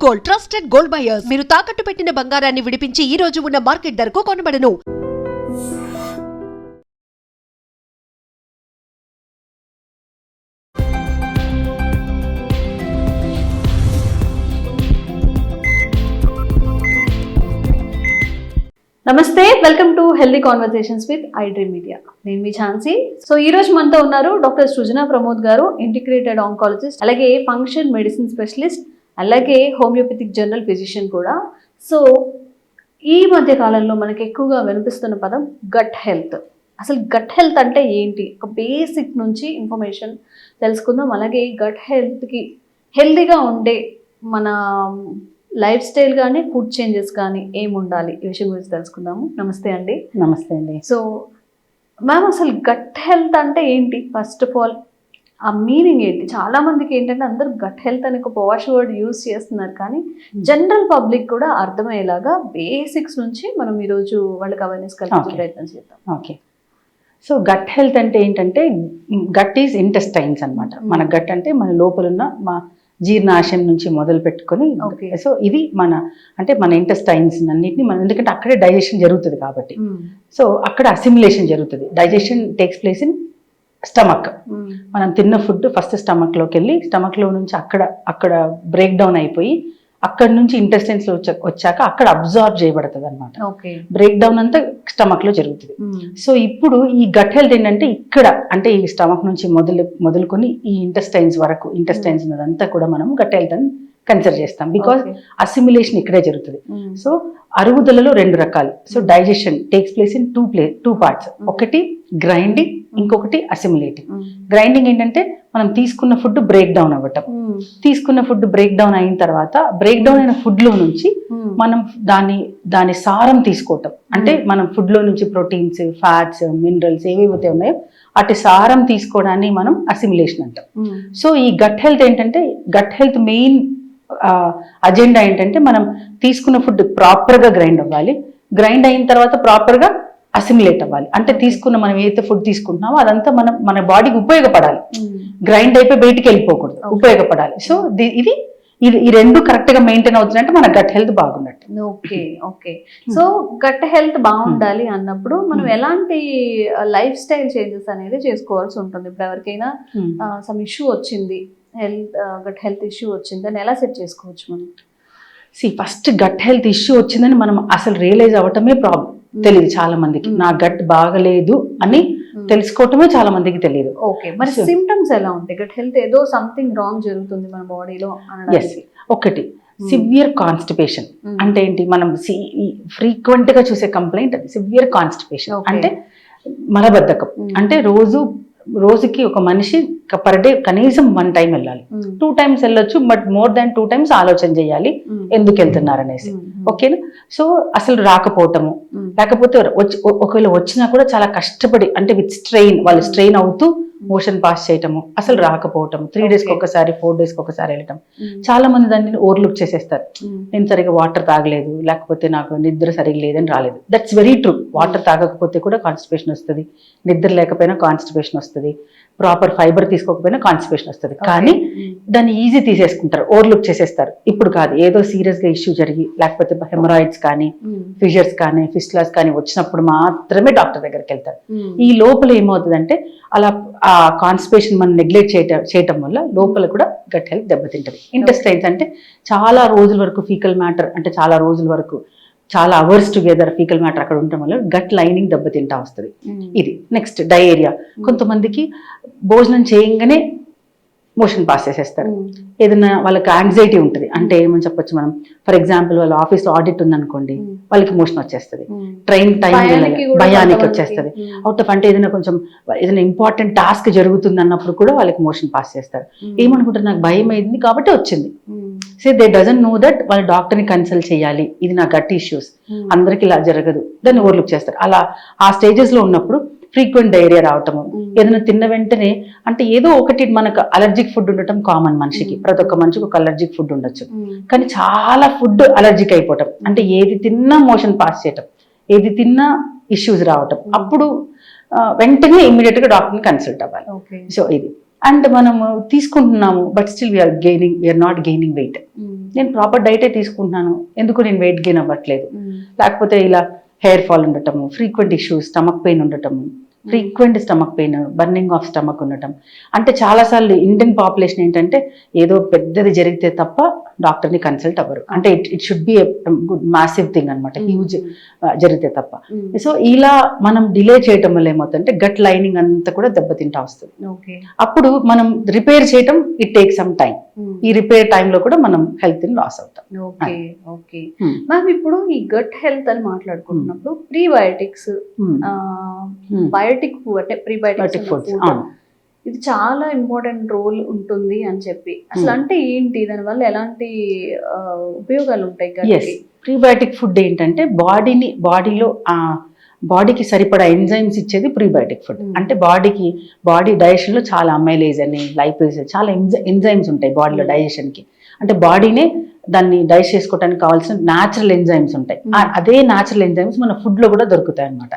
Gold, trusted gold buyers. మీరు తాకట్టు పెట్టిన బంగారాన్ని విడిపించి ఈ రోజు ఉన్న మార్కెట్ ధరకు కొనబడను. నమస్తే, welcome to healthy conversations with I dream media. నేను మీ ఛాన్సీ. సో ఈ రోజు మనతో ఉన్నారు డాక్టర్ సృజన ప్రమోద్ గారు, ఇంటిగ్రేటెడ్ ఆంకాలజిస్ట్, అలాగే ఫంక్షన్ మెడిసిన్ స్పెషలిస్ట్, అలాగే హోమియోపతిక్ జనరల్ ఫిజిషియన్ కూడా. సో ఈ మధ్య కాలంలో మనకి ఎక్కువగా వినిపిస్తున్న పదం గట్ హెల్త్. అసలు గట్ హెల్త్ అంటే ఏంటి, ఒక బేసిక్ నుంచి ఇన్ఫర్మేషన్ తెలుసుకుందాం. అలాగే గట్ హెల్త్కి హెల్దీగా ఉండే మన లైఫ్ స్టైల్ కానీ ఫుడ్ చేంజెస్ కానీ ఏమి ఉండాలి, ఈ విషయం గురించి తెలుసుకుందాము. నమస్తే అండి. నమస్తే అండి. సో మ్యామ్, అసలు గట్ హెల్త్ అంటే ఏంటి? ఫస్ట్ ఆఫ్ ఆల్ ఆ మీనింగ్ ఏంటి? చాలా మందికి ఏంటంటే అందరూ గట్ హెల్త్ అని ఒక పాష్ వర్డ్ యూజ్ చేస్తున్నారు, కానీ జనరల్ పబ్లిక్ కూడా అర్థమయ్యేలాగా బేసిక్స్ నుంచి మనం ఈరోజు వాళ్ళకి అవేర్నెస్ కల్పించే ప్రయత్నం చేద్దాం. ఓకే. సో గట్ హెల్త్ అంటే ఏంటంటే, గట్ ఈజ్ ఇంటెస్టైన్స్ అనమాట. మన గట్ అంటే మన లోపలున్న మా జీర్ణాశయం నుంచి మొదలు పెట్టుకొని, సో ఇది మన ఇంటెస్టైన్స్ అన్నిటిని మనం, ఎందుకంటే అక్కడే డైజెషన్ జరుగుతుంది కాబట్టి, సో అక్కడ అసిమిలేషన్ జరుగుతుంది. Digestion takes place in stomach. మనం తిన్న ఫుడ్ ఫస్ట్ స్టమక్లోకి వెళ్ళి స్టమక్లో నుంచి అక్కడ బ్రేక్ డౌన్ అయిపోయి అక్కడ నుంచి ఇంటెస్టైన్స్ లో వచ్చాక అక్కడ అబ్జార్బ్ చేయబడుతుంది అనమాట. బ్రేక్ డౌన్ అంతా స్టమక్ లో జరుగుతుంది. సో ఇప్పుడు ఈ గట్ హెల్త్ ఏంటంటే ఇక్కడ అంటే ఈ స్టమక్ నుంచి మొదలుకొని ఈ ఇంటెస్టైన్స్ వరకు, ఇంటెస్టైన్స్ అదంతా కూడా మనం గట్ హెల్త్ అని కన్సిడర్ చేస్తాం. బికాస్ అసిమిలేషన్ ఇక్కడే జరుగుతుంది. సో అరుగుదలలో రెండు రకాలు. So digestion takes place in two parts. ఒకటి గ్రైండింగ్, ఇంకొకటి అసిమిలేటింగ్. గ్రైండింగ్ ఏంటంటే మనం తీసుకున్న ఫుడ్ బ్రేక్ డౌన్ అవ్వటం. తీసుకున్న ఫుడ్ బ్రేక్ డౌన్ అయిన తర్వాత బ్రేక్ డౌన్ అయిన ఫుడ్ లో నుంచి మనం దాని సారం తీసుకోవటం. అంటే మనం ఫుడ్ లో నుంచి ప్రోటీన్స్, ఫ్యాట్స్, మినరల్స్ ఏవేవైతే ఉన్నాయో అటు సారం తీసుకోవడాన్ని మనం అసిమిలేషన్ అంటాం. సో ఈ గట్ హెల్త్ ఏంటంటే, గట్ హెల్త్ మెయిన్ అజెండా ఏంటంటే మనం తీసుకున్న ఫుడ్ ప్రాపర్గా గ్రైండ్ అవ్వాలి. గ్రైండ్ అయిన తర్వాత ప్రాపర్గా అసిమిలేట్ అవ్వాలి. అంటే తీసుకున్న మనం ఏదైతే ఫుడ్ తీసుకుంటున్నామో అదంతా మన బాడీకి ఉపయోగపడాలి. గ్రైండ్ అయిపోయి బయటికి వెళ్ళిపోకూడదు, ఉపయోగపడాలి. సో ఇది ఈ రెండు కరెక్ట్ గా మెయింటైన్ అవుతుందంటే మన గట్ హెల్త్ బాగున్నట్టు. Okay okay. So gut health బాగుండాలి అన్నప్పుడు మనం ఎలాంటి లైఫ్ స్టైల్ చేంజెస్ అనేది చేసుకోవాల్సి ఉంటుంది? ఇప్పుడు ఎవరికైనా సమ్ ఇష్యూ వచ్చింది, గట్ హెల్త్ ఇష్యూ వచ్చింది, దాన్ని ఎలా సెట్ చేసుకోవచ్చు మనం? ఫస్ట్ గట్ హెల్త్ ఇష్యూ వచ్చిందని మనం అసలు రియలైజ్ అవ్వటమే ప్రాబ్లం. తెలియదు చాలా మందికి, నా గట్ బాగలేదు అని తెలుసుకోవటమే చాలా మందికి తెలియదు. ఓకే, మరి సిమ్టమ్స్ ఎలా ఉంటాయి? గట్ హెల్త్ ఏదో సంథింగ్ రాంగ్ జరుగుతుంది మన బాడీలో. ఒకటి సివియర్ కాన్స్టిపేషన్. అంటే ఏంటి, మనం ఫ్రీక్వెంట్ గా చూసే కంప్లైంట్ అది సివియర్ కాన్స్టిపేషన్. అంటే మలబద్ధకం. అంటే రోజుకి ఒక మనిషి పర్ డే కనీసం 1 time వెళ్ళాలి. 2 times వెళ్ళొచ్చు, బట్ మోర్ దాన్ 2 times ఆలోచన చేయాలి ఎందుకు వెళ్తున్నారు అనేసి. ఓకేనా? సో అసలు రాకపోవటము, లేకపోతే ఒకవేళ వచ్చినా కూడా చాలా కష్టపడి, అంటే విత్ స్ట్రెయిన్, వాళ్ళు స్ట్రెయిన్ అవుతూ మోషన్ పాస్ చేయటము, అసలు రాకపోవటం, 3 days ఒకసారి 4 days ఒకసారి వెళ్ళటం. చాలా మంది దాన్ని ఓవర్లుక్ చేసేస్తారు. నేను సరిగా వాటర్ తాగలేదు, లేకపోతే నాకు నిద్ర సరిగా లేదని రాలేదు. That's very true. వాటర్ తాగకపోతే కూడా కాన్స్టిపేషన్ వస్తుంది, నిద్ర లేకపోయినా కాన్స్టిపేషన్ వస్తుంది, ప్రాపర్ ఫైబర్ తీసుకోకపోయినా కాన్స్టిపేషన్ వస్తుంది. కానీ దాన్ని ఈజీ తీసేసుకుంటారు, ఓవర్లుక్ చేసేస్తారు. ఇప్పుడు కాదు, ఏదో సీరియస్ గా ఇష్యూ జరిగి, లేకపోతే హెమరాయిడ్స్ కానీ, ఫిషర్స్ కానీ, ఫిస్టులాస్ కానీ వచ్చినప్పుడు మాత్రమే డాక్టర్ దగ్గరికి వెళ్తారు. ఈ లోపల ఏమవుతుందంటే, అలా ఆ కాన్స్టిపేషన్ మనం నెగ్లెక్ట్ చేయటం వల్ల లోపల కూడా గట్ హెల్త్ దెబ్బతింటది. ఇంటెస్టైన్స్ అంటే చాలా రోజుల వరకు ఫీకల్ మ్యాటర్, అంటే చాలా రోజుల వరకు, చాలా అవర్స్ టుగెదర్ ఫీకల్ మ్యాటర్ అక్కడ ఉండటం వల్ల గట్ లైనింగ్ దెబ్బతింటా వస్తుంది. ఇది నెక్స్ట్ డయేరియా. కొంతమందికి భోజనం చేయగానే మోషన్ పాస్ చేసేస్తారు. ఏదైనా వాళ్ళకి యాంగ్జైటీ ఉంటుంది. అంటే ఏమని చెప్పొచ్చు మనం, ఫర్ ఎగ్జాంపుల్ వాళ్ళ ఆఫీస్లో ఆడిట్ ఉందనుకోండి, వాళ్ళకి మోషన్ వచ్చేస్తుంది. ట్రైన్ టైం భయానికి వచ్చేస్తుంది. అవుట్ ఆఫ్, అంటే ఏదైనా ఇంపార్టెంట్ టాస్క్ జరుగుతుంది అన్నప్పుడు కూడా వాళ్ళకి మోషన్ పాస్ చేస్తారు. ఏమనుకుంటారు, నాకు భయం అయింది కాబట్టి వచ్చింది. So they doesn't know that వాళ్ళు డాక్టర్ని కన్సల్ట్ చేయాలి, ఇది నా గట్ ఇష్యూస్, అందరికి ఇలా జరగదు, దాన్ని ఓవర్లుక్ చేస్తారు. అలా ఆ స్టేజెస్ లో ఉన్నప్పుడు ఫ్రీక్వెంట్ డయేరియా రావటము, ఏదైనా తిన్న వెంటనే, అంటే ఏదో ఒకటి మనకు అలర్జిక్ ఫుడ్ ఉండటం కామన్ మనిషికి. ప్రతి ఒక్క మనిషికి ఒక అలర్జిక్ ఫుడ్ ఉండొచ్చు, కానీ చాలా ఫుడ్ అలర్జిక్ అయిపోవటం, అంటే ఏది తిన్నా మోషన్ పాస్ చేయటం, ఏది తిన్నా ఇష్యూస్ రావటం. అప్పుడు వెంటనే ఇమ్మీడియట్ గా డాక్టర్ని కన్సల్ట్ అవ్వాలి. సో ఇది అండ్ మనము తీసుకుంటున్నాము but still we are not gaining weight. నేను ప్రాపర్ డైటే తీసుకుంటున్నాను, ఎందుకు నేను వెయిట్ గెయిన్ అవ్వట్లేదు? లేకపోతే ఇలా హెయిర్ ఫాల్ ఉండటము, ఫ్రీక్వెంట్ ఇష్యూస్, స్టమక్ పెయిన్ ఉండటము, frequent stomach pain, burning of stomach ఉండటం. అంటే చాలాసార్లు ఇండియన్ పాపులేషన్ ఏంటంటే ఏదో పెద్దది జరిగితే తప్ప డాక్టర్ని కన్సల్ట్ అవ్వరు. అంటే it should be good massive thing అనమాట, హ్యూజ్ జరిగితే తప్ప. సో ఇలా మనం డిలే చేయటం వల్ల ఏమవుతుందంటే గట్ లైనింగ్ అంతా కూడా దెబ్బతింటా వస్తుంది. అప్పుడు మనం రిపేర్ చేయటం ఇట్ టేక్ సమ్ టైం. ఈ రిపేర్ టైంలో కూడా మనం హెల్త్ ని లాస్ అవుతాం. ఓకే మ్యామ్, ఇప్పుడు ఈ గట్ హెల్త్ అని మాట్లాడుకుంటున్నప్పుడు ప్రీబయోటిక్స్, బయోటిక్ ఫుడ్ అంటే ప్రీబయోటిక్ ఫుడ్ ఇది చాలా ఇంపార్టెంట్ రోల్ ఉంటుంది అని చెప్పి, అసలు అంటే ఏంటి, దానివల్ల ఎలాంటి ఉపయోగాలు ఉంటాయి? ప్రీబయోటిక్ ఫుడ్ ఏంటంటే బాడీకి సరిపడా ఎంజైమ్స్ ఇచ్చేది ప్రీబయోటిక్ ఫుడ్. అంటే బాడీ డైజెషన్ లో చాలా అమైలేజ్ అని, లైపేజ్, చాలా ఎంజైమ్స్ ఉంటాయి బాడీలో డైజెషన్ కి. అంటే బాడీనే దాన్ని డైజెస్ట్ చేసుకోవడానికి కావాల్సిన న్యాచురల్ ఎంజైమ్స్ ఉంటాయి. అదే న్యాచురల్ ఎంజైమ్స్ మన ఫుడ్ లో కూడా దొరుకుతాయి అనమాట.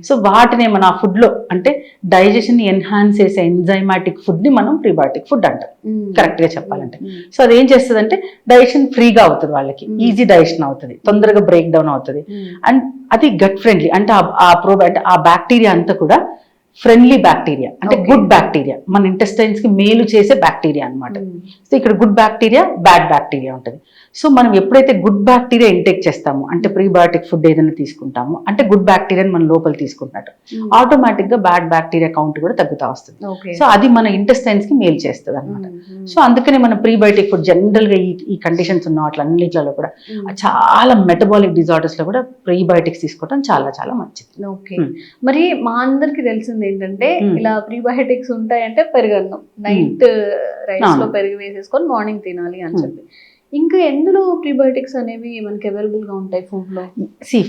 సో వాటినే మన ఆ ఫుడ్ లో అంటే డైజెషన్ ని ఎన్హాన్స్ చేసే ఎంజైమాటిక్ ఫుడ్ ని మనం ప్రీబయోటిక్ ఫుడ్ అంటాం, కరెక్ట్ గా చెప్పాలంటే. సో అది ఏం చేస్తుంది అంటే డైజెషన్ ఫ్రీగా అవుతుంది, వాళ్ళకి ఈజీ డైజెషన్ అవుతుంది, తొందరగా బ్రేక్ డౌన్ అవుతుంది. అండ్ అది గట్ ఫ్రెండ్లీ, అంటే ఆ బ్యాక్టీరియా అంతా కూడా ఫ్రెండ్లీ బ్యాక్టీరియా, అంటే గుడ్ బ్యాక్టీరియా, మన ఇంటెస్టైన్స్ కి మేలు చేసే బ్యాక్టీరియా అనమాట. సో ఇక్కడ గుడ్ బ్యాక్టీరియా, బ్యాడ్ బ్యాక్టీరియా ఉంటుంది. సో మనం ఎప్పుడైతే గుడ్ బ్యాక్టీరియా ఇంటేక్ చేస్తామో, అంటే ప్రీబయోటిక్ ఫుడ్ ఏదైనా తీసుకుంటామో, అంటే గుడ్ బ్యాక్టీరియాని మనం లోపల తీసుకుంటున్నట్టు ఆటోమేటిక్ గా బ్యాడ్ బ్యాక్టీరియా కౌంట్ కూడా తగ్గుతూ వస్తుంది. సో అది మన ఇంటెస్టైన్స్ కి మేలు చేస్తుంది అనమాట. సో అందుకనే మన ప్రీబయోటిక్ ఫుడ్ జనరల్ గా ఈ కండిషన్స్ ఉన్న వాటిలన్నిట్లలో కూడా చాలా మెటబాలిక్ డిజార్డర్స్ లో కూడా ప్రీబయోటిక్స్ తీసుకోవడం చాలా చాలా మంచిది. ఓకే, మరి మా అందరికి తెలిసింది ఏంటంటే ఇలా ప్రీబయోటిక్స్ ఉంటాయంటే పెరుగన్నం, నైట్ రైస్ లో పెరుగు వేసేసుకొని మార్నింగ్ తినాలి అని చెప్పి, ఇంకా ఎందులో ప్రీబయోటిక్స్ అనేవి మనకి అవైలబుల్ గా ఉంటాయి ఫుడ్ లో?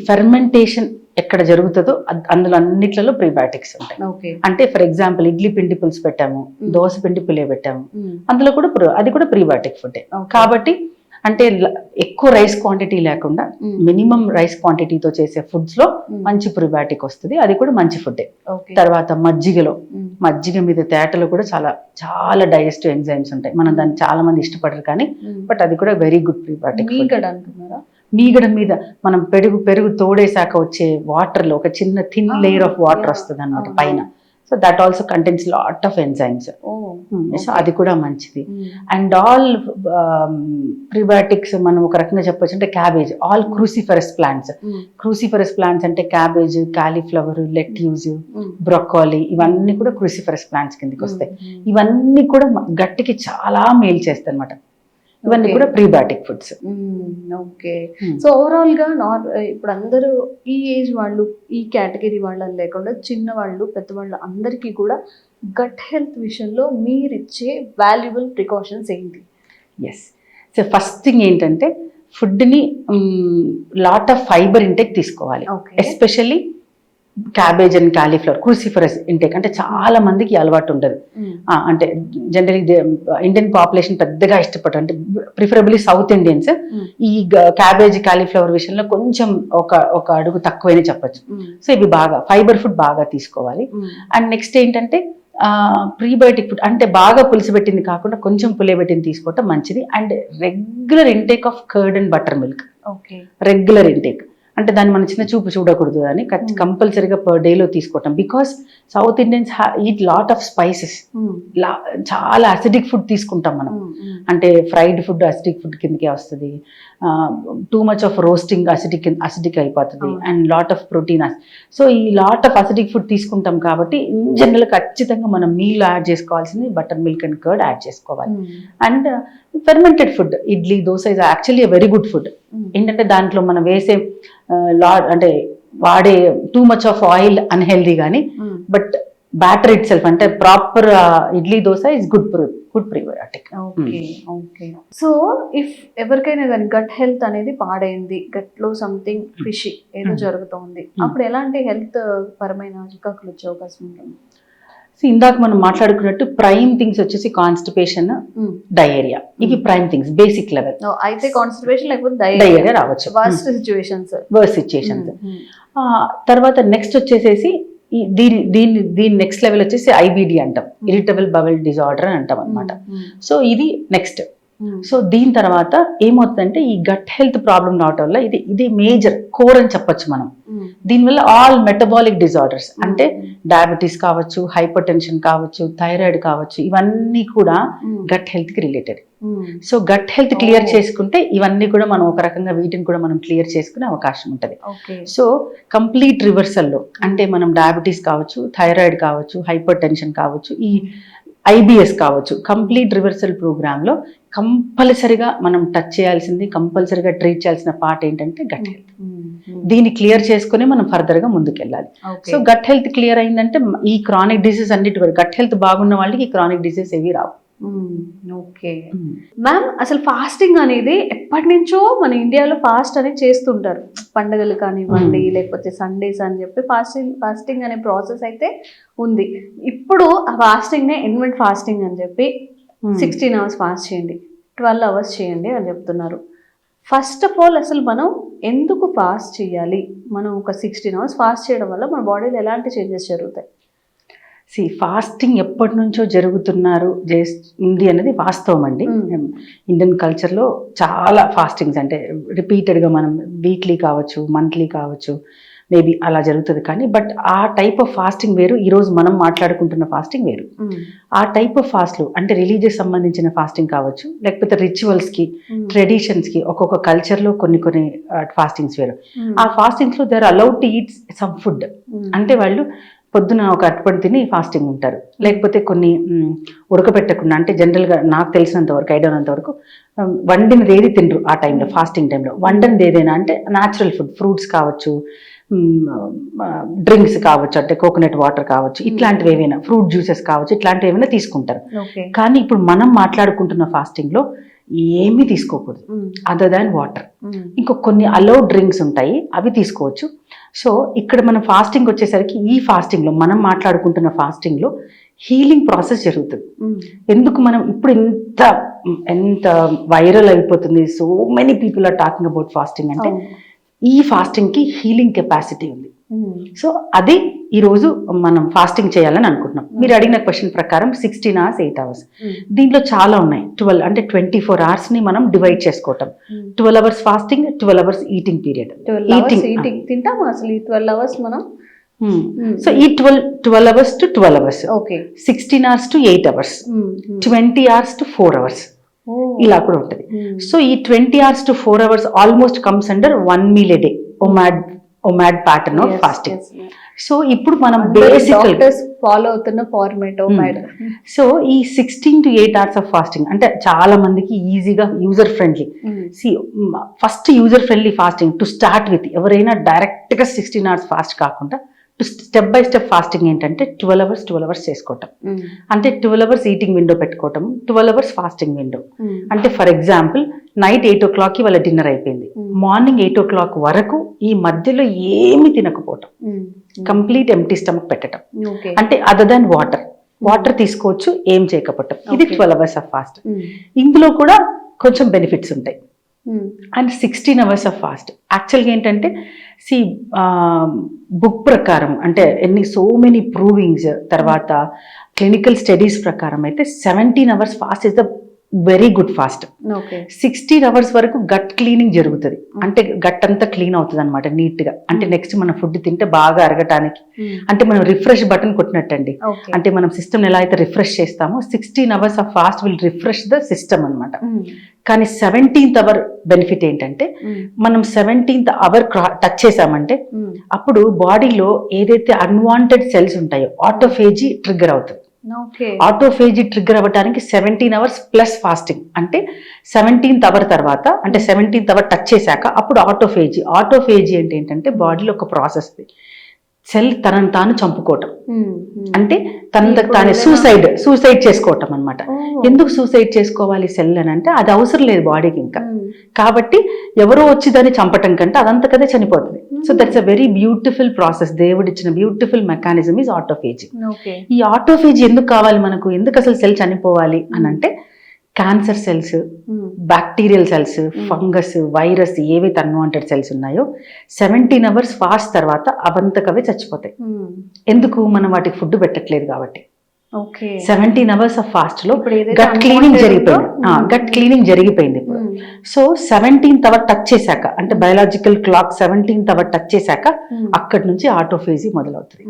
ఫెర్మెంటేషన్ ఎక్కడ జరుగుతుందో అందులో అన్నిట్లలో ప్రీబయోటిక్స్ ఉంటాయి. అంటే ఫర్ ఎగ్జాంపుల్ ఇడ్లీ పిండి పులుసు పెట్టాము, దోశ పిండి పులే పెట్టాము, అందులో కూడా అది కూడా ప్రీబయోటిక్ ఫుడ్. కాబట్టి అంటే ఎక్కువ రైస్ క్వాంటిటీ లేకుండా మినిమం రైస్ క్వాంటిటీతో చేసే ఫుడ్స్ లో మంచి ప్రీబయోటిక్ వస్తుంది, అది కూడా మంచి ఫుడ్. తర్వాత మజ్జిగ మీద తేటలో కూడా చాలా చాలా డైజెస్టివ్ ఎంజైమ్స్ ఉంటాయి. మనం దాన్ని చాలా మంది ఇష్టపడరు కానీ బట్ అది కూడా వెరీ గుడ్ ప్రీబయోటిక్. మీగడ మీద మనం పెరుగు తోడేసాక వచ్చే వాటర్ లో ఒక చిన్న థిన్ లేయర్ ఆఫ్ వాటర్ వస్తుంది అన్నమాట పైన. So that also contains lot of enzymes. So అది కూడా మంచిది. అండ్ ఆల్ ప్రీబయోటిక్స్ మనం ఒక రకంగా చెప్పొచ్చు అంటే క్యాబేజ్, ఆల్ క్రూసిఫరస్ ప్లాంట్స్ అంటే క్యాబేజ్, కాలీఫ్లవర్, లెట్యూస్, బ్రొక్కోలీ, ఇవన్నీ కూడా క్రూసిఫరస్ ప్లాంట్స్ కిందకి వస్తాయి. ఇవన్నీ కూడా గట్టికి చాలా మేలు చేస్తాయి అన్నమాట. ఇవన్నీ కూడా prebiotic foods. Okay, so overall గా ఇప్పుడు అందరూ ఈ ఏజ్ వాళ్ళు, ఈ కేటగిరీ వాళ్ళని లేకుండా చిన్న వాళ్ళు, పెద్దవాళ్ళు అందరికీ కూడా గట్ హెల్త్ విషయంలో మీరిచ్చే వాల్యుబుల్ ప్రికాషన్స్ ఏంటి? సో ఫస్ట్ థింగ్ ఏంటంటే ఫుడ్ని లాట్ ఆఫ్ ఫైబర్ ఇంటేక్ తీసుకోవాలి. Especially cabbage and cauliflower, cruciferous intake అంటే చాలా మందికి అలవాటు ఉండదు. అంటే జనరలీ ఇండియన్ పాపులేషన్ పెద్దగా ఇష్టపడరు, అంటే ప్రిఫరబుల్లీ సౌత్ ఇండియన్స్ ఈ క్యాబేజ్, కాలీఫ్లవర్ విషయంలో కొంచెం ఒక అడుగు తక్కువనే చెప్పచ్చు. సో ఇవి బాగా ఫైబర్ ఫుడ్ బాగా తీసుకోవాలి. అండ్ నెక్స్ట్ ఏంటంటే ప్రీబయోటిక్ ఫుడ్ అంటే బాగా పులిసిపెట్టింది కాకుండా కొంచెం పులియబెట్టింది తీసుకోవటం మంచిది. And regular intake of curd and butter milk, regular intake. అంటే దాన్ని మనం చిన్న చూపు చూడకూడదు అని కంపల్సరీగా పర్ డేలో తీసుకోవటం. Because South Indians eat lot of spices, చాలా అసిడిక్ ఫుడ్ తీసుకుంటాం మనం. అంటే ఫ్రైడ్ ఫుడ్ అసిడిక్ ఫుడ్ కిందకే వస్తుంది, too much of roasting acidic అయిపోతుంది, and lot of protein. So ఈ లాట్ ఆఫ్ అసిడిక్ ఫుడ్ తీసుకుంటాం కాబట్టి ఇన్ జనరల్ ఖచ్చితంగా మనం మీల్ యాడ్ చేసుకోవాల్సింది butter milk and curd add చేసుకోవాలి. And fermented food, idli, dosa is actually a very good food. ఏంటంటే దాంట్లో మనం వేసే అంటే వాడే two much of oil unhealthy కానీ బట్ బ్యాటర్ ఇట్ సెల్ఫ్ అంటే proper idli dosa is good prebiotic. So if ఎవరికైనా కానీ గట్ హెల్త్ అనేది పాడైంది, గట్ లో సంథింగ్ ఫిషీ ఏదో జరుగుతుంది, అప్పుడు ఎలాంటి హెల్త్ పరమైన చికాకులు వచ్చే అవకాశం ఉంటుంది? సో ఇందాక మనం మాట్లాడుకున్నట్టు ప్రైమ్ థింగ్స్ వచ్చేసి కాన్స్టిపేషన్, డయేరియా, ఇవి ప్రైమ్ థింగ్స్ బేసిక్ లెవెల్. అయితే కాన్స్టిపేషన్ లేకపోతే డయేరియా రావచ్చు, వర్స్ట్ సిచ్యువేషన్స్. తర్వాత నెక్స్ట్ వచ్చేసేసి దీని నెక్స్ట్ లెవెల్ వచ్చేసి ఐబిడి అంటాం, ఇరిటబుల్ బవెల్ డిజార్డర్ అని అంటాం అనమాట. సో ఇది నెక్స్ట్. సో దీని తర్వాత ఏమవుతుందంటే ఈ గట్ హెల్త్ ప్రాబ్లం రావటం వల్ల ఇది మేజర్ కోర్ అని చెప్పొచ్చు మనం. దీనివల్ల ఆల్ మెటబాలిక్ డిజార్డర్స్ అంటే డయాబెటీస్ కావచ్చు, హైపర్ టెన్షన్ కావచ్చు, థైరాయిడ్ కావచ్చు, ఇవన్నీ కూడా గట్ హెల్త్ కి related. So gut health clear చేసుకుంటే ఇవన్నీ కూడా మనం ఒక రకంగా వీటిని కూడా మనం క్లియర్ చేసుకునే అవకాశం ఉంటుంది. సో కంప్లీట్ రివర్సల్లో అంటే మనం డయాబెటీస్ కావచ్చు, థైరాయిడ్ కావచ్చు, హైపర్ టెన్షన్ కావచ్చు, ఈ IBS కావచ్చు, కంప్లీట్ రివర్సల్ ప్రోగ్రామ్ లో కంపల్సరిగా మనం టచ్ చేయాల్సింది, కంపల్సరిగా ట్రీట్ చేయాల్సిన పార్ట్ ఏంటంటే గట్ హెల్త్. దీన్ని క్లియర్ చేసుకుని మనం ఫర్దర్ గా ముందుకెళ్ళాలి. సో గట్ హెల్త్ క్లియర్ అయిందంటే ఈ క్రానిక్ డిసీజ్ అన్నిటి కూడా, గట్ హెల్త్ బాగున్న వాళ్ళకి ఈ క్రానిక్ డిసీజ్ ఏవి రావు. ఓకే మ్యామ్, అసలు ఫాస్టింగ్ అనేది ఎప్పటి నుంచో మన ఇండియాలో ఫాస్ట్ అనేది చేస్తుంటారు. పండుగలు కానివ్వండి, లేకపోతే సండేస్ అని చెప్పి ఫాస్టింగ్ అనే ప్రాసెస్ అయితే ఉంది. ఇప్పుడు ఆ ఫాస్టింగ్ నే ఇన్వెంట్ ఫాస్టింగ్ అని చెప్పి 16 hours ఫాస్ట్ చేయండి, 12 hours చేయండి అని చెప్తున్నారు. ఫస్ట్ ఆఫ్ ఆల్ అసలు మనం ఎందుకు ఫాస్ట్ చేయాలి? మనం ఒక 16 hours ఫాస్ట్ చేయడం వల్ల మన బాడీలో ఎలాంటి చేంజెస్ జరుగుతాయి? ఫాస్టింగ్ ఎప్పటి నుంచో ఉంది అనేది వాస్తవం అండి. ఇండియన్ కల్చర్లో చాలా ఫాస్టింగ్స్ అంటే రిపీటెడ్గా మనం వీక్లీ కావచ్చు, మంత్లీ కావచ్చు, మేబీ అలా జరుగుతుంది. కానీ బట్ ఆ టైప్ ఆఫ్ ఫాస్టింగ్ వేరు, ఈరోజు మనం మాట్లాడుకుంటున్న ఫాస్టింగ్ వేరు. ఆ టైప్ ఆఫ్ ఫాస్ట్లు అంటే రిలీజియస్ సంబంధించిన ఫాస్టింగ్ కావచ్చు, లేకపోతే రిచువల్స్కి, ట్రెడిషన్స్కి, ఒక్కొక్క కల్చర్లో కొన్ని ఫాస్టింగ్స్ వేరు. ఆ ఫాస్టింగ్స్లో they are allowed to eat some food. అంటే వాళ్ళు పొద్దున ఒక అరటిపండు తిని ఫాస్టింగ్ ఉంటారు, లేకపోతే కొన్ని ఉడకబెట్టకుండా, అంటే జనరల్గా నాకు తెలిసినంత వరకు, ఐడియా ఉన్నంత వరకు వండినది ఏది తినరు ఆ టైంలో, ఫాస్టింగ్ టైంలో. వండినది ఏదైనా అంటే న్యాచురల్ ఫుడ్, ఫ్రూట్స్ కావచ్చు, డ్రింక్స్ కావచ్చు, అంటే కోకోనట్ వాటర్ కావచ్చు, ఇట్లాంటివి ఏవైనా, ఫ్రూట్ జ్యూసెస్ కావచ్చు, ఇట్లాంటివి ఏమైనా తీసుకుంటారు. కానీ ఇప్పుడు మనం మాట్లాడుకుంటున్న ఫాస్టింగ్ లో ఏమీ తీసుకోకూడదు అదర్ దాన్ వాటర్. ఇంకో కొన్ని అలౌడ్ డ్రింక్స్ ఉంటాయి, అవి తీసుకోవచ్చు. సో ఇక్కడ మన ఫాస్టింగ్ వచ్చేసరికి, ఈ ఫాస్టింగ్ లో మనం మాట్లాడుకుంటున్న ఫాస్టింగ్ లో హీలింగ్ ప్రాసెస్ జరుగుతుంది. ఎందుకు మనం ఇప్పుడు ఎంత వైరల్ అయిపోతుంది, so many people are talking about fasting అంటే ఈ ఫాస్టింగ్ కి హీలింగ్ కెపాసిటీ ఉంది. సో అది ఈరోజు మనం ఫాస్టింగ్ చేయాలని అనుకుంటున్నాం. మీరు అడిగిన క్వశ్చన్ ప్రకారం 16 hours, 8 hours. దీంట్లో చాలా ఉన్నాయి. 12 అంటే 24 hours ని మనం డివైడ్ చేసుకోవటం. 12 hours fasting, 12 hours eating period. తింటాము అసలు ఈ 12 hours మనం. సో ఈ 12 hours to 12 hours, 16 hours to 8 hours, 20 hours to 4 hours, ఇలా కూడా ఉంటుంది. సో ఈ 20 hours to 4 hours almost comes under 1 meal a day, OMAD pattern of fasting. So ఇప్పుడు మనం బేసికల్ ఫాలో అవుతున్న ఫార్మేట్ OMAD. సో ఈ 16 to 8 hours ఆఫ్ ఫాస్టింగ్ అంటే చాలా మందికి ఈజీగా user friendly. First user friendly fasting to start with, ఎవరైనా డైరెక్ట్ గా 16 hours ఫాస్ట్ కాకుండా స్టెప్ బై స్టెప్ ఫాస్టింగ్ ఏంటంటే 12 hours చేసుకోవటం. అంటే 12 hours ఈటింగ్ విండో పెట్టుకోవటం, 12 hours ఫాస్టింగ్ విండో. అంటే ఫర్ ఎగ్జాంపుల్ నైట్ 8 o'clock వాళ్ళ డిన్నర్ అయిపోయింది, మార్నింగ్ 8 o'clock వరకు ఈ మధ్యలో ఏమి తినకపోవటం, కంప్లీట్ ఎంప్టీ స్టమక్ పెట్టడం. అంటే అదర్ దాన్ వాటర్ తీసుకోవచ్చు, ఏం చేయకపోవటం. ఇది 12 hours ఆఫ్ ఫాస్ట్. ఇందులో కూడా కొంచెం బెనిఫిట్స్ ఉంటాయి. అండ్ 16 hours ఆఫ్ ఫాస్ట్ యాక్చువల్గా ఏంటంటే బుక్ ప్రకారం అంటే సో మెనీ ప్రూవింగ్స్ తర్వాత క్లినికల్ స్టడీస్ ప్రకారం అయితే 17 hours fast is the very good fast. 16 hours వరకు గట్ క్లీనింగ్ జరుగుతుంది, అంటే గట్ అంతా క్లీన్ అవుతుంది అనమాట నీట్ గా. అంటే నెక్స్ట్ మనం ఫుడ్ తింటే బాగా అరగటానికి, అంటే మనం రిఫ్రెష్ బటన్ కొట్టినట్టండి. అంటే మనం సిస్టమ్ ఎలా అయితే రిఫ్రెష్ చేస్తామో 16 hours of fast will refresh the system అనమాట. కానీ 17th hour బెనిఫిట్ ఏంటంటే మనం 17th hour టచ్ చేసామంటే అప్పుడు బాడీలో ఏదైతే అన్వాంటెడ్ సెల్స్ ఉంటాయో ఆటోఫేజీ ట్రిగ్గర్ అవుతుంది. ఆటోఫేజీ ట్రిగ్గర్ అవ్వడానికి 17 hours ప్లస్ ఫాస్టింగ్, అంటే 17th hour తర్వాత, అంటే 17th hour టచ్ చేశాక అప్పుడు ఆటోఫేజీ అంటే ఏంటంటే బాడీలో ఒక ప్రాసెస్, సెల్ తనను తాను చంపుకోవటం, అంటే తనకు తానే సూసైడ్ చేసుకోవటం అనమాట. ఎందుకు సూసైడ్ చేసుకోవాలి సెల్ అని అంటే అది అవసరం లేదు బాడీకి ఇంకా, కాబట్టి ఎవరో వచ్చి దాన్ని చంపటం కంటే అదంతకదే చనిపోతుంది. So that's a very beautiful process, దేవుడు ఇచ్చిన బ్యూటిఫుల్ మెకానిజం ఈజ్ ఆటోఫేజీ. ఈ ఆటోఫేజీ ఎందుకు కావాలి మనకు, ఎందుకు అసలు సెల్ చనిపోవాలి అని అంటే cancer cells, bacterial cells, fungus, virus ఏవైతే అన్వాంటెడ్ సెల్స్ ఉన్నాయో 17 hours ఫాస్ట్ తర్వాత అవంతకవే చచ్చిపోతాయి. ఎందుకు? మనం వాటికి ఫుడ్ పెట్టట్లేదు కాబట్టి. ఓకే 17 hours ఆఫ్ ఫాస్ట్ లో ఇప్పుడు ఏదైతే గట్ క్లీనింగ్ unwanted జరిగిపోయింది. ఉందో, గట్ క్లీనింగ్ జరిగిపోయింది ఇప్పుడు. సో 17th hour టచ్ చేశాక, అంటే biological clock 17th hour touch చేశాక అక్కడి నుంచి ఆటోఫేజీ మొదలవుతుంది.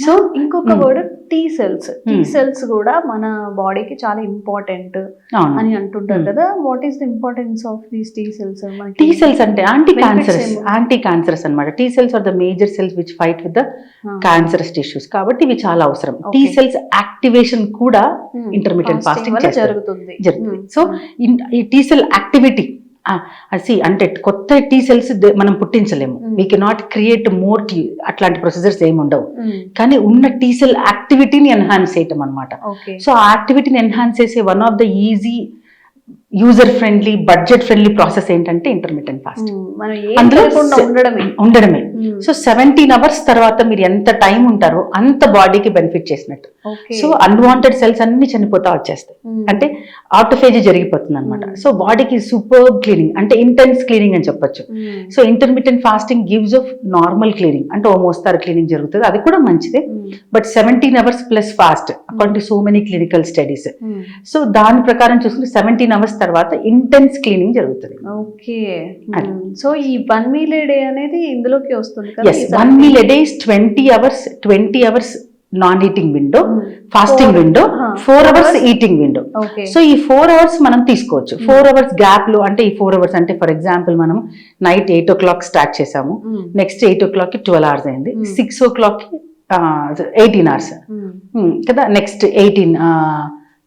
సో ఇంకొక word T cells. T cells కూడా మన బాడీకి చాలా ఇంపార్టెంట్ అవును. అని అంటుంటారు కదా. What is the importance of these T cells? T cells అంటే యాంటీ క్యాన్సరస్, Benefits ఏమో. యాంటీ క్యాన్సరస్ అనమాట. T cells are the major cells which fight with the cancerous tissues, కాబట్టి ఇవి చాలా అవసరం. టీ సెల్స్ యాక్టివేషన్ కూడా ఇంటర్మీడియట్ ఫాస్టింగ్ జరుగుతుంది. So ఈ టీ సెల్ యాక్టివిటీ అంటే కొత్త టీ సెల్స్ మనం పుట్టించలేము. We cannot create more T, అట్లాంటి ప్రొసీజర్స్ ఏమి ఉండవు. కానీ ఉన్న టీ సెల్ యాక్టివిటీని ఎన్హాన్స్ చేయటం అనమాట. ఓకే సో ఆ యాక్టివిటీని ఎన్హాన్స్ చేసే one of the easy, user friendly, budget friendly process ఏంటంటే ఇంటర్మీడియట్ ఫాస్టింగ్. మనం ఏం అందులో చేయకుండా ఉండడమే. సో 17 hours తర్వాత మీరు ఎంత టైం ఉంటారో అంత బాడీకి బెనిఫిట్ చేసినట్టు. ఓకే సో అన్వాంటెడ్ సెల్స్ అన్ని చనిపోతా వచ్చేస్తాయి, అంటే ఆటోఫేజీ జరిగిపోతుంది అనమాట. సో బాడీకి సూపర్ క్లీనింగ్, అంటే ఇంటెన్స్ క్లీనింగ్ అని చెప్పొచ్చు. So intermediate fasting gives of normal cleaning, అంటే ఓ మోస్తారు క్లీనింగ్ జరుగుతుంది, అది కూడా మంచిదే. But 17 hours plus fast according to so many clinical studies. So దాని ప్రకారం చూసుకుంటే 17 hours తర్వాత ఇంటెన్స్ క్లీనింగ్ జరుగుతుంది. ఓకే సో ఈ 1 meal a day అనేది ఇందులోకి వస్తుంది కదా. Yes, 1 meal a day is 20 hours non eating window, fasting window, 4 hours eating window. Okay so ఈ 4 hours మనం తీసుకోవచ్చు. 4 hours గ్యాప్ లో, అంటే ఈ 4 hours అంటే ఫర్ ఎగ్జాంపుల్ మనం నైట్ 8 o'clock స్టార్ట్ చేసాము, నెక్స్ట్ 8 o'clock కి 12 hours అయింది, 6 o'clock కి 18 hours కదా, నెక్స్ట్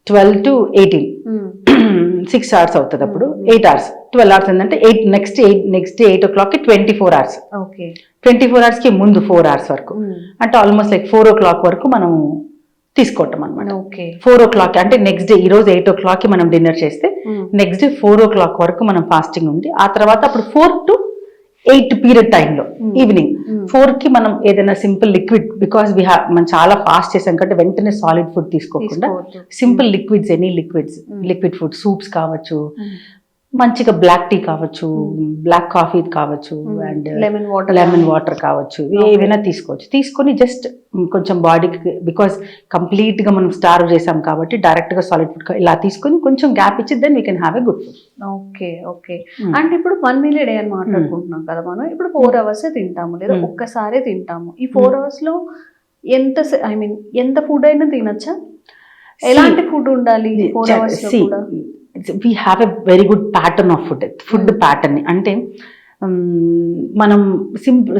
12 to 18 6 hours అవుతుంది, అప్పుడు 8 hours, 12 hours ఏంటంటే నెక్స్ట్ 8 o'clock కి 24 hours. ఓకే 24 hours కి ముందు 4 hours వరకు, అంటే ఆల్మోస్ట్ లైక్ 4 o'clock వరకు మనం తీసుకోవటం అనమాట. ఓకే 4 o'clock అంటే నెక్స్ట్ డే, ఈ రోజు 8 o'clock కి మనం డిన్నర్ చేస్తే నెక్స్ట్ డే 4 o'clock వరకు మనం ఫాస్టింగ్ ఉంది. ఆ తర్వాత అప్పుడు 4 to 8 పీరియడ్ టైంలో ఈవినింగ్ 4 కి మనం ఏదైనా సింపుల్ లిక్విడ్, బికాస్ మనం చాలా ఫాస్ట్ చేసాం కాబట్టి వెంటనే సాలిడ్ ఫుడ్ తీసుకోకుండా simple liquids, any liquid food, soups కావచ్చు, మంచిగా బ్లాక్ టీ కావచ్చు, బ్లాక్ కాఫీ కావచ్చు, అండ్ లెమన్ వాటర్ కావచ్చు, ఏవైనా తీసుకోవచ్చు. తీసుకొని జస్ట్ కొంచెం బాడీకి, బికాస్ కంప్లీట్ గా మనం స్టార్వ్ చేసాం కాబట్టి డైరెక్ట్ గా సాలిడ్ ఫుడ్ ఇలా తీసుకొని కొంచెం గ్యాప్ ఇచ్చి then we can have a good food. Okay okay అంటే ఇప్పుడు 1 meal a day అని మాట్లాడుకుంటున్నాం కదా మనం. ఇప్పుడు 4 hours తింటాము, లేదా ఒక్కసారి తింటాము. ఈ 4 hours లో ఎంత ఫుడ్ అయినా తినచ్చా? ఎలాంటి ఫుడ్ ఉండాలి 4 hours లో కూడా? We have a very good pattern of food pattern. అంటే మనం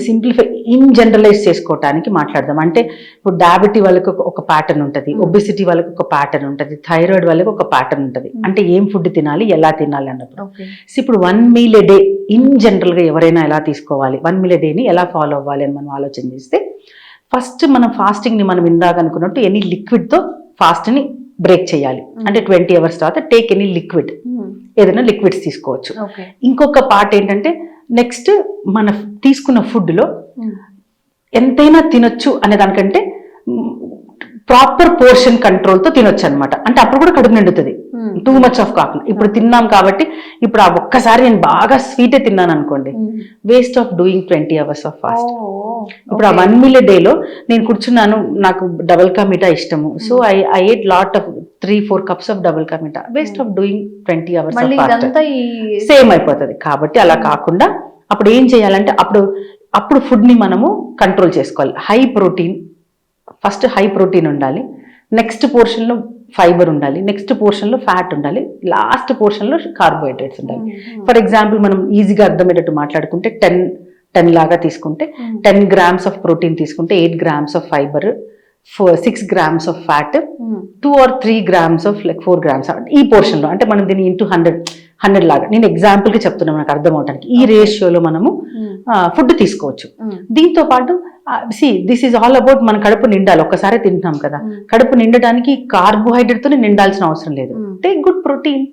సింప్లిఫై జనరలైజ్ చేసుకోవటానికి మాట్లాడదాం. అంటే ఇప్పుడు డయాబెటీ వాళ్ళకి ఒక ప్యాటర్న్ ఉంటుంది, ఒబెసిటీ వాళ్ళకి ఒక ప్యాటర్న్ ఉంటుంది, థైరాయిడ్ వాళ్ళకి ఒక ప్యాటర్న్ ఉంటుంది. అంటే ఏం ఫుడ్ తినాలి, ఎలా తినాలి అన్నప్పుడు. సో ఇప్పుడు 1 meal a day in general గా ఎవరైనా ఎలా తీసుకోవాలి, 1 meal a day ని ఎలా ఫాలో అవ్వాలి అని మనం ఆలోచన చేస్తే, ఫస్ట్ మనం ఫాస్టింగ్ ని మనం ఇందాక అనుకున్నట్టు ఎనీ లిక్విడ్ తో ఫాస్ట్ ని బ్రేక్ చేయాలి. అంటే 20 hours తర్వాత టేక్ ఎనీ లిక్విడ్, ఏదైనా లిక్విడ్స్ తీసుకోవచ్చు. ఇంకొక పార్ట్ ఏంటంటే నెక్స్ట్ మన తీసుకున్న ఫుడ్ లో ఎంతైనా తినొచ్చు అనే దానికంటే ప్రాపర్ పోర్షన్ కంట్రోల్ తో తినొచ్చు అనమాట. అంటే అప్పుడు కూడా కడుపు నిండుతుంది, టూ మచ్ ఆఫ్ కాకుండా. ఇప్పుడు తిన్నాం కాబట్టి ఇప్పుడు ఆ ఒక్కసారి నేను బాగా స్వీటే తిన్నాను అనుకోండి, waste of doing 20 hours of fast. ఇప్పుడు ఆ 1 meal a day లో నేను కూర్చున్నాను, నాకు డబుల్ కా మీఠా ఇష్టము, so I ate lot of 3-4 cups of double ka meetha, waste of doing 20 hours of fast, same అయిపోతుంది. కాబట్టి అలా కాకుండా అప్పుడు ఏం చేయాలంటే అప్పుడు ఫుడ్ ని మనము కంట్రోల్ చేసుకోవాలి. ఫస్ట్ హై ప్రోటీన్ ఉండాలి, నెక్స్ట్ పోర్షన్ లో ఫైబర్ ఉండాలి, నెక్స్ట్ పోర్షన్ లో ఫ్యాట్ ఉండాలి, లాస్ట్ పోర్షన్ లో కార్బోహైడ్రేట్స్ ఉండాలి. ఫర్ ఎగ్జాంపుల్ మనం ఈజీగా అర్థమయ్యేటట్టు మాట్లాడుకుంటే 10 లాగా తీసుకుంటే 10 grams ఆఫ్ ప్రోటీన్ తీసుకుంటే 8 grams of fibre, 6 grams of fat, 2 or 3 grams of 4 grams ఈ పోర్షన్ లో. అంటే మనం దీన్ని ఇంటూ 100 లాగా నేను ఎగ్జాంపుల్ కి చెప్తున్నాను మనకు అర్థం అవడానికి. ఈ రేషియోలో మనము ఫుడ్ తీసుకోవచ్చు. దీంతో పాటు దిస్ ఈజ్ ఆల్ అబౌట్ మన కడుపు నిండాలి. ఒక్కసారి తింటున్నాం కదా, కడుపు నిండడానికి కార్బోహైడ్రేట్ తో నిండాల్సిన అవసరం లేదు. టేక్ గుడ్ ప్రోటీన్,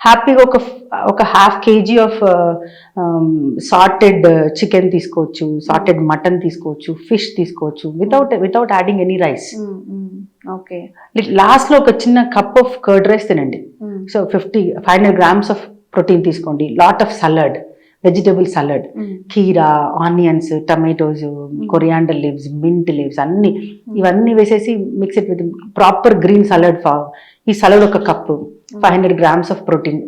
హ్యాపీగా ఒక half kg of sauteed chicken తీసుకోవచ్చు, సార్టెడ్ మటన్ తీసుకోవచ్చు, ఫిష్ తీసుకోవచ్చు without adding any rice. Okay. లాస్ట్లో ఒక చిన్న కప్ ఆఫ్ కర్డ్ రైస్ తినండి. సో 500 grams ఆఫ్ ప్రోటీన్ తీసుకోండి. Lot of salad, vegetable salad, కీరా, onions, tomatoes, coriander leaves, mint leaves ఇవన్నీ వేసేసి mix it with proper green salad. ఈ సలాడ్ ఒక cup, 500 grams of protein.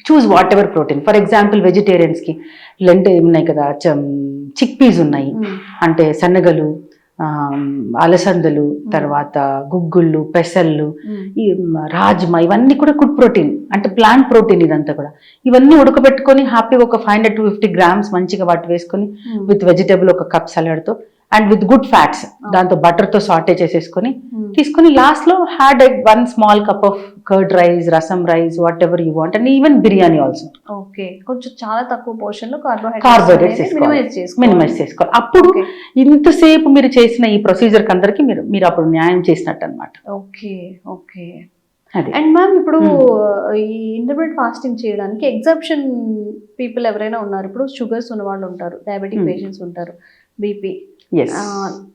Choose whatever protein. For example వెజిటేరియన్స్కి ఉన్నాయి కదా, chick peas ఉన్నాయి, అంటే శనగలు, అలసందలు, తర్వాత గుగ్గుళ్ళు, పెసళ్ళు, ఈ రాజ్మా, ఇవన్నీ కూడా గుడ్ ప్రోటీన్, అంటే ప్లాంట్ ప్రోటీన్. ఇదంతా కూడా ఇవన్నీ ఉడకబెట్టుకొని హ్యాపీగా ఒక 500 to 50 grams మంచిగా వాటి వేసుకొని విత్ వెజిటేబుల్ ఒక కప్ సలాడ్తో అండ్ విత్ గుడ్ ఫ్యాట్స్, దాంతో బటర్తో సాటే చేసేసుకొని తీసుకొని లాస్ట్లో had 1 small cup of curd rice, rasam rice, whatever you want, and even biryani also. Okay. కొంచెం చాలా తక్కువ పోర్షన్ లో కార్బోహైడ్రేట్స్ మినిమైజ్ చేసుకోవాలి. అప్పుడు ఇంతసేపు మీరు చేసిన ఈ ప్రొసీజర్ కి అందరికి మీరు అప్పుడు న్యాయం చేసినట్టు అనమాట. ఓకే. ఓకే. అండ్ మ్యామ్, ఇప్పుడు ఈ ఇంటర్మీడియట్ ఫాస్టింగ్ చేయడానికి ఎగ్జాప్షన్ పీపుల్ ఎవరైనా ఉన్నారు? ఇప్పుడు షుగర్స్ ఉన్న వాళ్ళు ఉంటారు, డయాబెటిక్ పేషెంట్స్ ఉంటారు, బీపీ,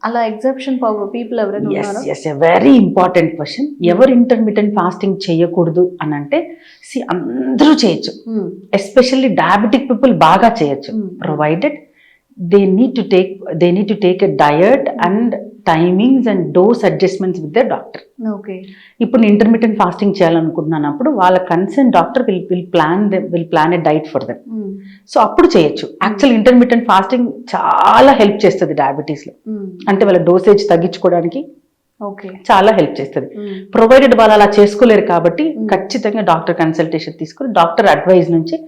అలా ఎగ్జాప్షన్ పీపుల్ ఎవరైనా ఉన్నారా? Very important question. ఎవరు ఇంటర్మీడియట్ ఫాస్టింగ్ చేయకూడదు అని అంటే, అందరూ చేయొచ్చు. ఎస్పెషల్లీ డయాబెటిక్ పీపుల్ బాగా చేయొచ్చు, provided they need to take a diet and timings and dose adjustments with their doctor. Okay. ఇప్పుడు ఇంటర్మీడియట్ ఫాస్టింగ్ చేయాలనుకుంటున్నాను, వాళ్ళ concern doctor will plan a diet for them. So అప్పుడు చేయొచ్చు. యాక్చువల్ ఇంటర్మీడియట్ ఫాస్టింగ్ చాలా help చేస్తుంది diabetes లో, అంటే వాళ్ళ డోసేజ్ తగ్గించుకోవడానికి చాలా హెల్ప్ చేస్తుంది. ప్రొవైడెడ్ వాళ్ళు అలా చేసుకోలేరు కాబట్టి ఖచ్చితంగా డాక్టర్ కన్సల్టేషన్ తీసుకుని డాక్టర్ అడ్వైజ్ నుంచి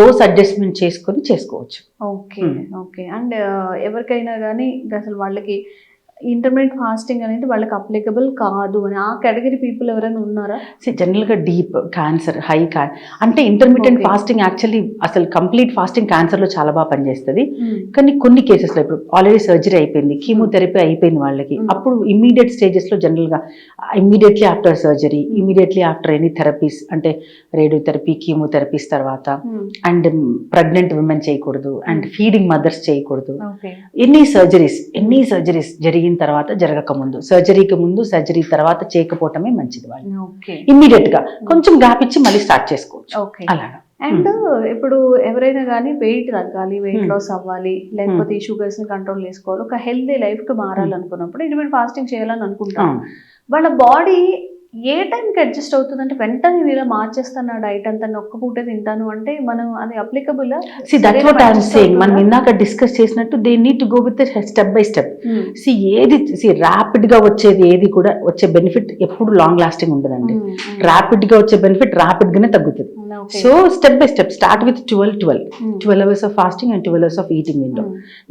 డోస్ అడ్జస్ట్మెంట్ చేసుకుని చేసుకోవచ్చు. ఓకే. ఓకే. అండ్ ఎవరికైనా కానీ అసలు వాళ్ళకి ఇంటర్మీడియట్ ఫాస్టింగ్ అనేది వాళ్ళకి అప్లికబుల్ కాదు అని ఆ కేటగిరీ పీపుల్ ఎవరైనా ఉన్నారా? జనరల్గా డీప్ క్యాన్సర్, హై అంటే ఇంటర్మీడియట్ ఫాస్టింగ్ యాక్చువల్లీ అసలు కంప్లీట్ ఫాస్టింగ్ క్యాన్సర్లో చాలా బాగా పనిచేస్తుంది. కానీ కొన్ని కేసెస్లో ఇప్పుడు ఆల్రెడీ సర్జరీ అయిపోయింది, కీమోథెరపీ అయిపోయింది వాళ్ళకి, అప్పుడు ఇమ్మీడియట్ స్టేజెస్లో జనరల్గా immediately after surgery, immediately after any therapies, అంటే రేడియోథెరపీ, కీమోథెరపీస్ తర్వాత, అండ్ ప్రెగ్నెంట్ విమెన్ చేయకూడదు, అండ్ ఫీడింగ్ మదర్స్ చేయకూడదు. ఎన్ని సర్జరీస్ జరిగిన తర్వాత, జరగకముందు, సర్జరీకి ముందు, సర్జరీ తర్వాత చేయకపోవటమే మంచిది. వాళ్ళు ఇమ్మీడియట్ గా కొంచెం గ్యాప్ ఇచ్చి మళ్ళీ స్టార్ట్ చేసుకోవచ్చు. అలాగా. అండ్ ఇప్పుడు ఎవరైనా కానీ వెయిట్ తగ్గాలి, వెయిట్ లాస్ అవ్వాలి, లేకపోతే ఈ షుగర్స్ ని కంట్రోల్ చేసుకోవాలి, ఒక హెల్తీ లైఫ్ కి మారాలనుకున్నప్పుడు ఇంటర్మీడియట్ ఫాస్టింగ్ చేయాలని అనుకుంటాం. వాళ్ళ బాడీ ఏ టైంకి అడ్జస్ట్ అవుతుంది? అంటే వెంటనే నేను ఇలా మార్చేస్తాను నా డైట్ అంతా, ఒక్క పూటే తింటాను అంటే మనం అది అప్లికబుల్? మనం ఇందాక డిస్కస్ చేసినట్టు they need to go with step by step. Rapid గా వచ్చేది ఏది కూడా వచ్చే బెనిఫిట్ ఎప్పుడు లాంగ్ లాస్టింగ్ ఉండదండి. ర్యాపిడ్ గా వచ్చే బెనిఫిట్ ర్యాపిడ్ గానే తగ్గుతుంది. So step by step start with 12 hours of fasting and 12 hours of eating window.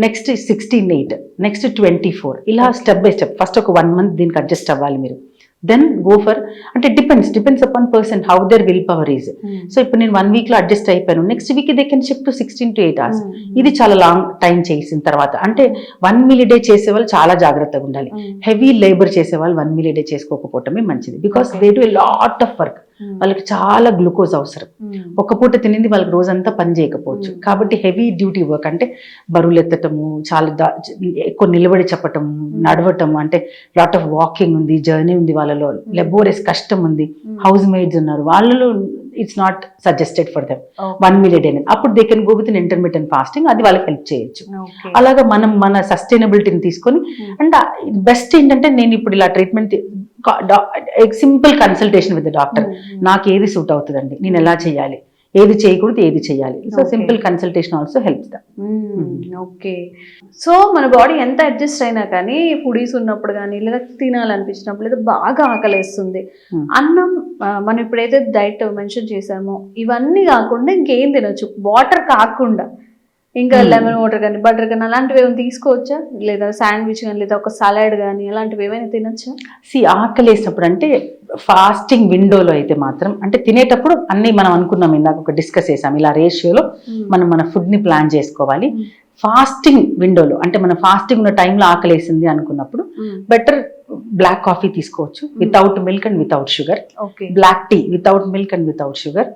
Next 16-8, next 24, ఇలా స్టెప్ బై స్టెప్. ఫస్ట్ ఒక 1 month దీనికి అడ్జస్ట్ అవ్వాలి మీరు. దెన్ గో ఫర్, అంటే depends upon person how their will power is. So ఇప్పుడు నేను 1 week లో adjust అయిపోయాను, next week they can shift to 16 to 8 hours. ఇది చాలా లాంగ్ టైం చేసిన తర్వాత, అంటే 1 meal a day చేసే వాళ్ళు చాలా జాగ్రత్తగా ఉండాలి. హెవీ లేబర్ చేసే వాళ్ళు 1 meal a day చేసుకోకపోవటమే మంచిది. Because they do a lot of work. వాళ్ళకి చాలా గ్లూకోజ్ అవసరం. ఒక పూట తినింది వాళ్ళకి రోజంతా పని చేయకపోవచ్చు. కాబట్టి హెవీ డ్యూటీ వర్క్, అంటే బరువులు ఎత్తటము, చాలా ఎక్కువ నిలబడి చెప్పటము, నడవటము, అంటే లాట్ ఆఫ్ వాకింగ్ ఉంది, జర్నీ ఉంది, వాళ్ళలో లెబోరియస్ కష్టం ఉంది, హౌస్ మేడ్స్ ఉన్నారు, వాళ్ళలో it's not suggested for them 1 meal a day. అప్పుడు they can go with intermediate fasting, అది వాళ్ళకి హెల్ప్ చేయొచ్చు. అలాగా మనం మన సస్టైనబిలిటీని తీసుకొని, అండ్ బెస్ట్ ఏంటంటే నేను ఇప్పుడు ఇలా treatment, simple consultation with the doctor, నాకు ఏది సూట్ అవుతుందండి, నేను ఎలా చేయాలి, ఏది చేయకూడదు, ఏది చేయాలి. So simple consultation also helps them. Okay. So మన బాడీ ఎంత అడ్జస్ట్ అయినా కానీ ఫుడీస్ ఉన్నప్పుడు కానీ, లేదా తినాలనిపించినప్పుడు, లేదా బాగా ఆకలేస్తుంది, అన్నం మనం ఇప్పుడైతే డైట్ మెన్షన్ చేసామో ఇవన్నీ కాకుండా ఇంకేం తినొచ్చు, వాటర్ కాకుండా ఇంకా లెమన్ వాటర్ కానీ, బటర్ కానీ, అలాంటివి ఏమైనా తీసుకోవచ్చా? లేదా శాండ్విచ్ కానీ, లేదా ఒక సలాడ్ కానీ, అలాంటివి ఏమైనా తినొచ్చా? ఆకలి వేసినప్పుడు, అంటే ఫాస్టింగ్ విండోలో అయితే మాత్రం, అంటే తినేటప్పుడు అన్ని మనం అనుకున్నాం, ఇందాక ఒక డిస్కస్ చేసాం, ఇలా రేషియోలో మనం మన ఫుడ్ ని ప్లాన్ చేసుకోవాలి. ఫాస్టింగ్ విండోలో, అంటే మన ఫాస్టింగ్ ఉన్న టైంలో ఆకలేసింది అనుకున్నప్పుడు బెటర్ బ్లాక్ కాఫీ తీసుకోవచ్చు without milk and without sugar, okay black tea without milk and without sugar,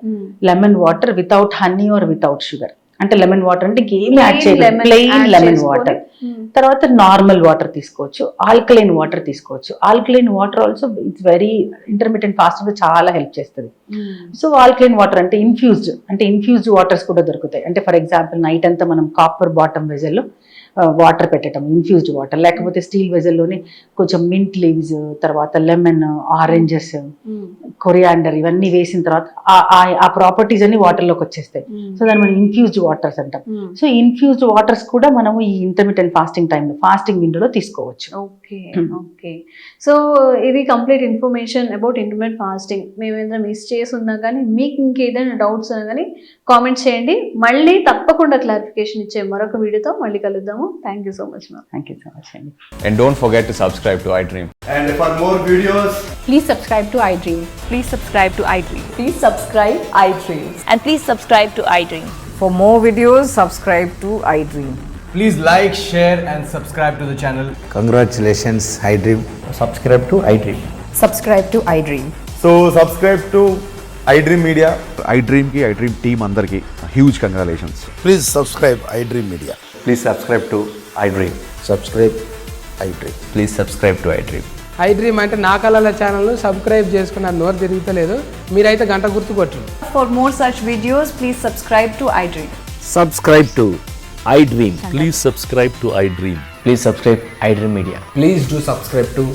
lemon water without honey or without sugar. అంటే లెమన్ వాటర్ అంటే ఇంకేమి యాడ్ చేయలేదు, ప్లెయిన్ లెమన్ వాటర్. తర్వాత నార్మల్ వాటర్ తీసుకోవచ్చు, alkaline water తీసుకోవచ్చు. Alkaline water also it's very intermediate fasting చాలా help చేస్తుంది. So alkaline water అంటే ఇన్ఫ్యూజ్డ్ వాటర్స్ కూడా దొరుకుతాయి. అంటే ఫర్ ఎగ్జాంపుల్ నైట్ అంతా మనం కాపర్ బాటమ్ వెజల్లో వాటర్ పెట్టడం, ఇన్ఫ్యూజ్డ్ వాటర్, లేకపోతే స్టీల్ వెజల్లోనే కొంచెం మింట్ లీవ్స్, తర్వాత లెమన్, ఆరెంజెస్, కొరియాండర్ ఇవన్నీ వేసిన తర్వాత ఆ ప్రాపర్టీస్ అన్ని వాటర్లోకి వచ్చేస్తాయి. సో దాన్ని మనం ఇన్ఫ్యూజ్డ్ వాటర్స్ అంటాం. సో ఇన్ఫ్యూజ్డ్ వాటర్స్ కూడా మనము ఈ ఇంటర్మీడియట్ ఫాస్టింగ్ టైంలో ఫాస్టింగ్ విండోలో తీసుకోవచ్చు. Okay okay. సో ఇది complete information about intermediate fasting. మేము ఏదైనా మిస్ చేసి ఉన్నా కానీ మీకు ఇంకేదైనా డౌట్స్ ఉన్నా కానీ కామెంట్ చేయండి. మళ్ళీ తప్పకుండా క్లారిఫికేషన్ ఇచ్చే మరొక వీడియోతో మళ్ళీ కలుద్దాము. Thank you so much ma'am. Thank you so much అండి. And don't forget to subscribe to iDream. And for more videos, Please subscribe to iDream. Please subscribe to iDream. Please subscribe iDream. And please subscribe to iDream. For more videos, subscribe to iDream. please like, share and subscribe to the channel. Congratulations, iDream. Subscribe to iDream. Subscribe to iDream. So subscribe to iDream Media. iDream team అందరికి huge congratulations. Please subscribe iDream Media. Please subscribe to iDream. Subscribe iDream. Please subscribe to iDream. iDream అంటే నా కళల ఛానల్ను subscribe చేసుకున్న నోరు తిరుగుతలేదు, మీరైతే గంట గుర్తు కొట్టండి. For more such videos, please subscribe to iDream. Subscribe to iDream. Please subscribe to iDream. Please subscribe iDream Media. Please do subscribe to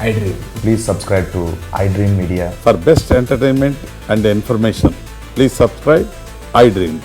iDream. Please subscribe to iDream Media. For best entertainment and information, please subscribe iDream.